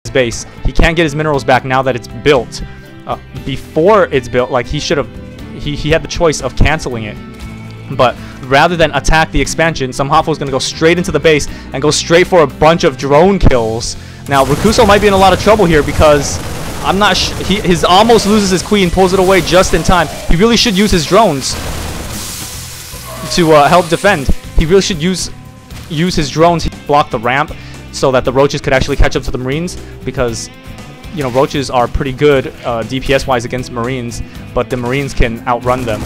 base. He can't get his minerals back now that it's built. Before it's built, like he should have, he had the choice of canceling it. But rather than attack the expansion, Some Hot Foe is going to go straight into the base and go straight for a bunch of drone kills. Now, Rakuso might be in a lot of trouble here because I'm not he almost loses his queen, pulls it away just in time. He really should use his drones to help defend. He really should use his drones to block the ramp so that the roaches could actually catch up to the marines, because you know, roaches are pretty good DPS wise against marines, but the marines can outrun them.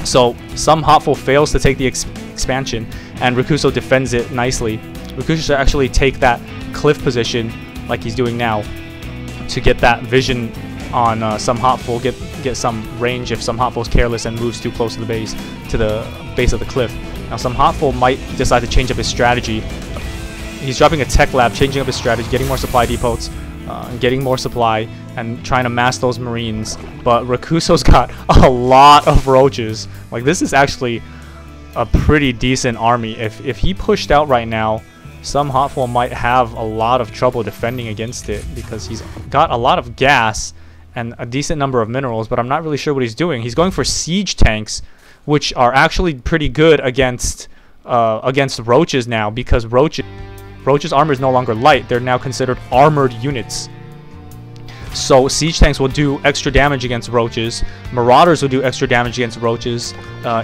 So Some Hot Foe fails to take the expansion, and Rakuso defends it nicely. Rakuso should actually take that cliff position like he's doing now to get that vision on Some Hot Foe, get some range if Some Hot Foe's careless and moves too close to the base of the cliff. Now Some Hot Foe might decide to change up his strategy. He's dropping a tech lab, changing up his strategy, getting more supply depots, getting more supply, and trying to mass those marines. But Rakuso's got a lot of roaches. Like, this is actually a pretty decent army. If he pushed out right now, Some Hot Foe might have a lot of trouble defending against it, because he's got a lot of gas and a decent number of minerals, but I'm not really sure what he's doing. He's going for siege tanks, which are actually pretty good against roaches now, because roaches armor is no longer light. They're now considered armored units. So siege tanks will do extra damage against roaches. Marauders will do extra damage against roaches.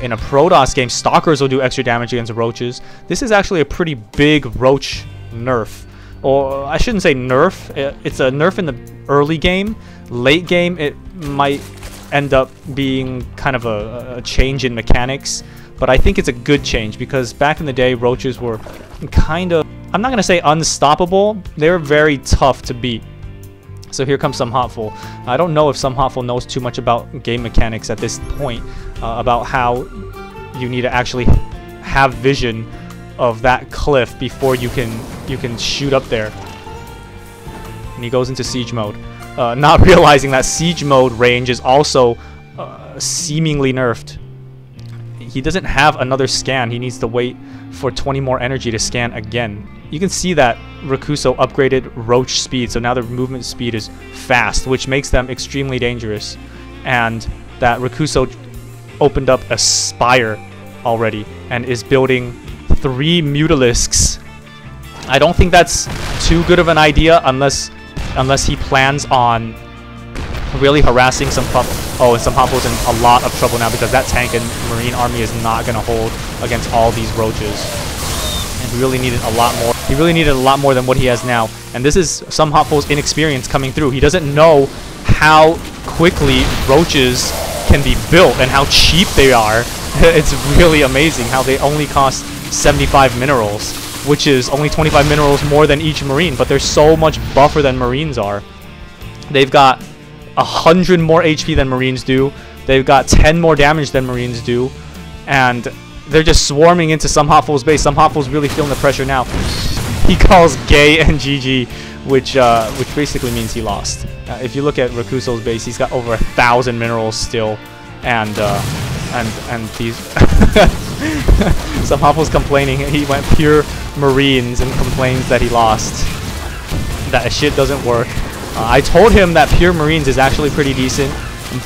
In a Protoss game, Stalkers will do extra damage against roaches. This is actually a pretty big roach nerf. Or I shouldn't say nerf. It's a nerf in the early game. Late game, it might end up being kind of a change in mechanics. But I think it's a good change, because back in the day, roaches were kind of, I'm not going to say unstoppable. They were very tough to beat. So here comes Some Hot Foe. I don't know if Some Hot Foe knows too much about game mechanics at this point, about how you need to actually have vision of that cliff before you can shoot up there. And he goes into siege mode, not realizing that siege mode range is also seemingly nerfed. He doesn't have another scan. He needs to wait for 20 more energy to scan again. You can see that Rakuso upgraded roach speed, so now their movement speed is fast, which makes them extremely dangerous. And that Rakuso opened up a spire already and is building 3 mutalisks. I don't think that's too good of an idea unless he plans on really harassing Some Hot Foe. Oh, and Some Hot Foe's in a lot of trouble now, because that tank and marine army is not going to hold against all these roaches. And he really needed a lot more. He really needed a lot more than what he has now. And this is Some Hot Foe's inexperience coming through. He doesn't know how quickly roaches can be built and how cheap they are. It's really amazing how they only cost 75 minerals, which is only 25 minerals more than each marine, but they're so much buffer than marines are. They've got 100 more HP than marines do. They've got 10 more damage than marines do. And they're just swarming into Some Hot Foe's base. Some Hot Foe's really feeling the pressure now. He calls gay and GG, which basically means he lost. If you look at Rakuso's base, he's got over 1,000 minerals still, and these Some Hot Foe's complaining. He went pure marines and complains that he lost. That shit doesn't work. I told him that pure marines is actually pretty decent,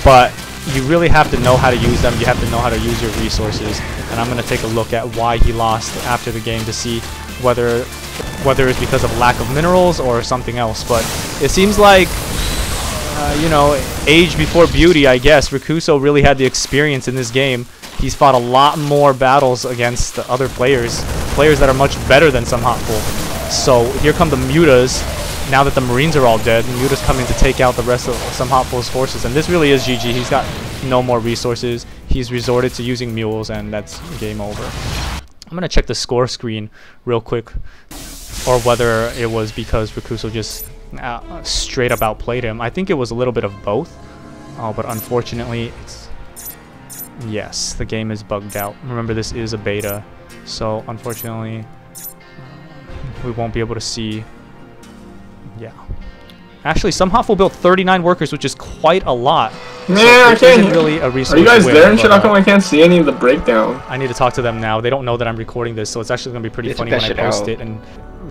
but you really have to know how to use them. You have to know how to use your resources. And I'm going to take a look at why he lost after the game to see whether it's because of lack of minerals or something else. But it seems like, you know, age before beauty, I guess. Rakuso really had the experience in this game. He's fought a lot more battles against the other players that are much better than Some Hot Foe. So here come the mutas. Now that the marines are all dead, Muta's coming to take out the rest of Some Hot Foe's forces. And this really is GG. He's got no more resources. He's resorted to using mules, and that's game over. I'm going to check the score screen real quick, or whether it was because Rakuso just straight up outplayed him. I think it was a little bit of both, but unfortunately, yes, the game is bugged out. Remember, this is a beta, so unfortunately, we won't be able to see. Yeah. Actually, Some Hot Foe built 39 workers, which is quite a lot. Man, So I it can't. isn't really a resource. Are you guys where, there and shit? but, How come I can't see any of the breakdown? I need to talk to them now. They don't know that I'm recording this, so it's actually gonna be pretty They funny took when I that shit post out. it. And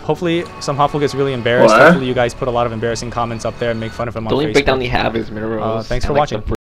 hopefully, some Hopful gets really embarrassed. What? Hopefully, you guys put a lot of embarrassing comments up there and make fun of him The on only Facebook. breakdown they have is minerals. Thanks for and, like, watching. the